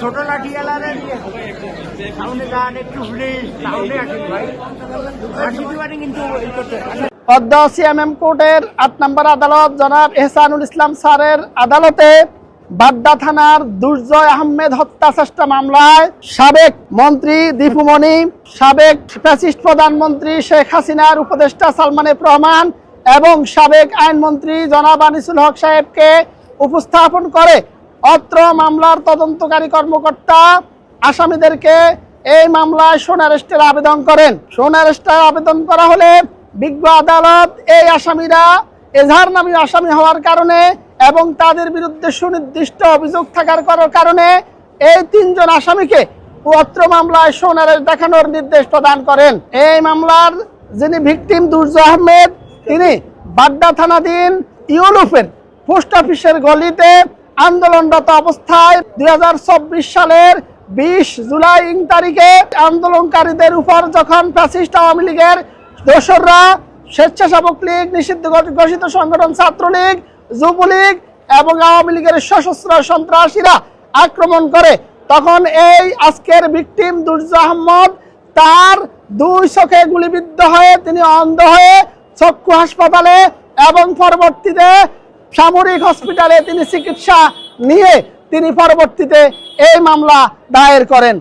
ছোট লাঠি পদ্মা সিএমএম কোর্টের ৮ নম্বর আদালত জনাব এহসানুল ইসলাম স্যারের আদালতে বাড্ডা থানার দুর্জয় আহমেদ হত্যা চেষ্টা মামলায় সাবেক মন্ত্রী দীপু মনি, সাবেক ফ্যাসিস্ট প্রধানমন্ত্রী শেখ হাসিনার উপদেষ্টা সালমান এফ রহমান এবং সাবেক আইনমন্ত্রী জনাব আনিসুল হক সাহেবকে উপস্থাপন করে অত্র মামলার তদন্তকারী কর্মকর্তা আসামিদেরকে এই মামলায় সোন অ্যারেস্টের আবেদন করেন। সোন অ্যারেস্টের আবেদন করা হলে বিজ্ঞ আদালত এই আসামিরা এজাহার নামী আসামি হওয়ার কারণে এবং তাদের বিরুদ্ধে সুনির্দিষ্ট অভিযোগ থাকার কারণে এই 3 জন আসামিকে অত্র মামলায় সোন অ্যারেস্ট দেখানোর নির্দেশ প্রদান করেন। এই মামলার যিনি ভিকটিম দুর্জয় আহমেদ, তিনি বাড্ডা থানাধীন ইউলুফের পোস্ট অফিসের গলিতে আন্দোলনরত অবস্থায় 2024 সালের 20 জুলাই তারিখে আন্দোলনকারীদের উপর যখন ফ্যাসিস্ট আওয়ামী লীগের দোসররা স্বেচ্ছাসেবক লীগ, নিষিদ্ধ ঘোষিত সংগঠন ছাত্রলীগ, যুবলীগ এবং আওয়ামী লীগের সশস্ত্র সন্ত্রাসীরা আক্রমণ করে, তখন এই আজকের ভিকটিম দুর্জয় আহমদ তার 2 চোখে গুলিবিদ্ধ হয়ে তিনি অন্ধ হয়ে চক্ষু হাসপাতালে এবং পরবর্তীতে সামরিক হসপিটালে তিনি চিকিৎসা নিয়ে তিনি পরবর্তীতে এই মামলা দায়ের করেন।